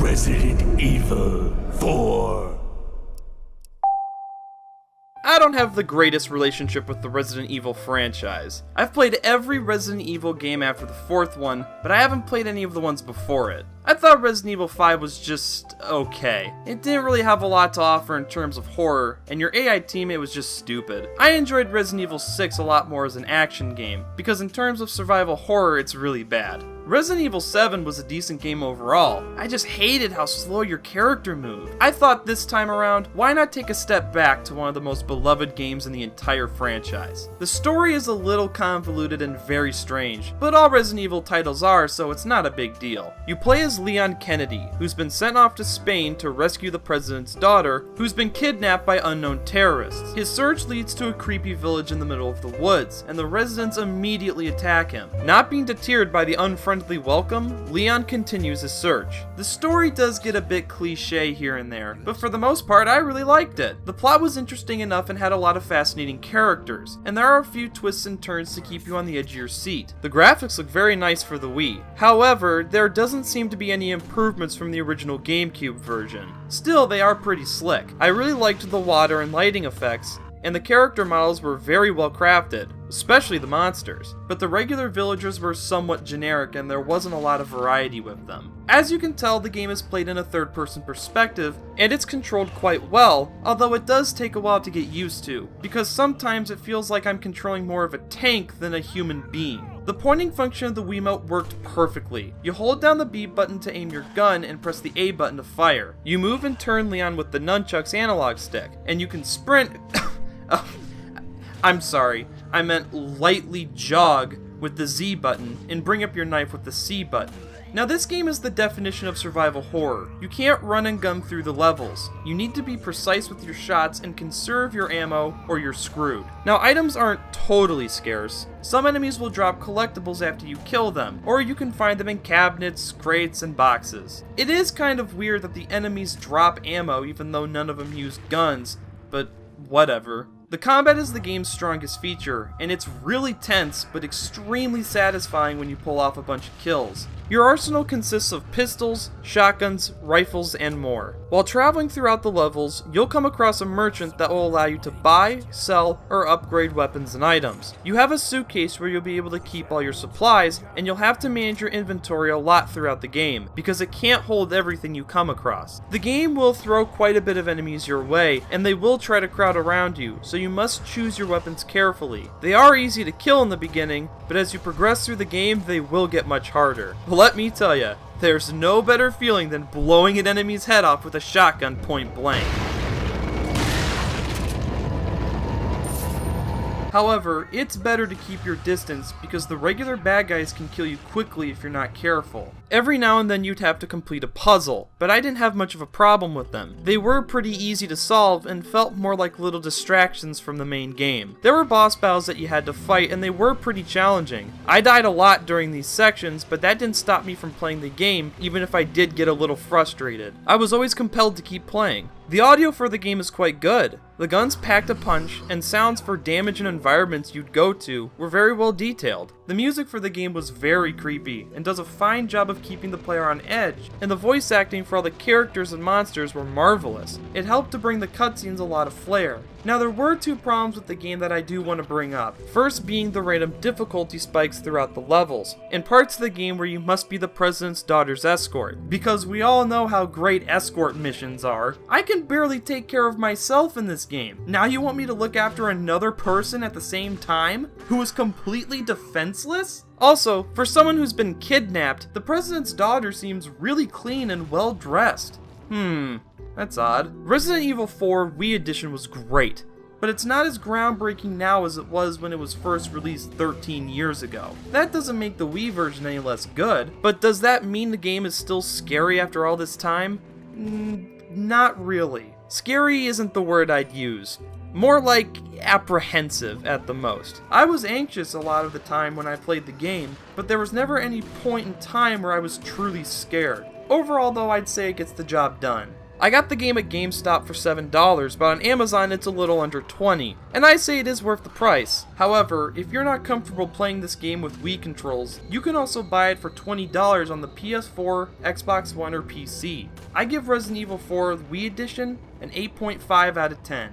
Resident Evil 4. I don't have the greatest relationship with the Resident Evil franchise. I've played every Resident Evil game after the fourth one, but I haven't played any of the ones before it. I thought Resident Evil 5 was just okay. It didn't really have a lot to offer in terms of horror, and your AI teammate was just stupid. I enjoyed Resident Evil 6 a lot more as an action game, because in terms of survival horror, it's really bad. Resident Evil 7 was a decent game overall. I just hated how slow your character moved. I thought this time around, why not take a step back to one of the most beloved games in the entire franchise? The story is a little convoluted and very strange, but all Resident Evil titles are, so it's not a big deal. You play as Leon Kennedy, who's been sent off to Spain to rescue the president's daughter, who's been kidnapped by unknown terrorists. His search leads to a creepy village in the middle of the woods, and the residents immediately attack him. Not being deterred by the unfriendly welcome, Leon continues his search. The story does get a bit cliche here and there, but for the most part I really liked it. The plot was interesting enough and had a lot of fascinating characters, and there are a few twists and turns to keep you on the edge of your seat. The graphics look very nice for the Wii. However, there doesn't seem to be any improvements from the original GameCube version. Still, they are pretty slick. I really liked the water and lighting effects, and the character models were very well crafted, especially the monsters, but the regular villagers were somewhat generic and there wasn't a lot of variety with them. As you can tell, the game is played in a third-person perspective, and it's controlled quite well, although it does take a while to get used to, because sometimes it feels like I'm controlling more of a tank than a human being. The pointing function of the Wiimote worked perfectly. You hold down the B button to aim your gun and press the A button to fire. You move and turn Leon with the nunchuck's analog stick, and you can sprint... Oh, I'm sorry, I meant lightly jog with the Z button and bring up your knife with the C button. Now this game is the definition of survival horror. You can't run and gun through the levels. You need to be precise with your shots and conserve your ammo or you're screwed. Now items aren't totally scarce. Some enemies will drop collectibles after you kill them, or you can find them in cabinets, crates, and boxes. It is kind of weird that the enemies drop ammo even though none of them use guns, but whatever. The combat is the game's strongest feature, and it's really tense but extremely satisfying when you pull off a bunch of kills. Your arsenal consists of pistols, shotguns, rifles, and more. While traveling throughout the levels, you'll come across a merchant that will allow you to buy, sell, or upgrade weapons and items. You have a suitcase where you'll be able to keep all your supplies, and you'll have to manage your inventory a lot throughout the game, because it can't hold everything you come across. The game will throw quite a bit of enemies your way, and they will try to crowd around you, so you must choose your weapons carefully. They are easy to kill in the beginning, but as you progress through the game, they will get much harder. Let me tell ya, there's no better feeling than blowing an enemy's head off with a shotgun point blank. However, it's better to keep your distance because the regular bad guys can kill you quickly if you're not careful. Every now and then you'd have to complete a puzzle, but I didn't have much of a problem with them. They were pretty easy to solve and felt more like little distractions from the main game. There were boss battles that you had to fight and they were pretty challenging. I died a lot during these sections, but that didn't stop me from playing the game even if I did get a little frustrated. I was always compelled to keep playing. The audio for the game is quite good. The guns packed a punch, and sounds for damage and environments you'd go to were very well detailed. The music for the game was very creepy, and does a fine job of keeping the player on edge, and the voice acting for all the characters and monsters were marvelous. It helped to bring the cutscenes a lot of flair. Now there were two problems with the game that I do want to bring up. First being the random difficulty spikes throughout the levels, and parts of the game where you must be the president's daughter's escort. Because we all know how great escort missions are. I can barely take care of myself in this game. Now you want me to look after another person at the same time? Who is completely defenseless? Also, for someone who's been kidnapped, the president's daughter seems really clean and well dressed. That's odd. Resident Evil 4 Wii Edition was great, but it's not as groundbreaking now as it was when it was first released 13 years ago. That doesn't make the Wii version any less good, but does that mean the game is still scary after all this time? Not really. Scary isn't the word I'd use. More like apprehensive at the most. I was anxious a lot of the time when I played the game, but there was never any point in time where I was truly scared. Overall though, I'd say it gets the job done. I got the game at GameStop for $7, but on Amazon it's a little under $20, and I say it is worth the price. However, if you're not comfortable playing this game with Wii controls, you can also buy it for $20 on the PS4, Xbox One, or PC. I give Resident Evil 4 Wii Edition an 8.5 out of 10.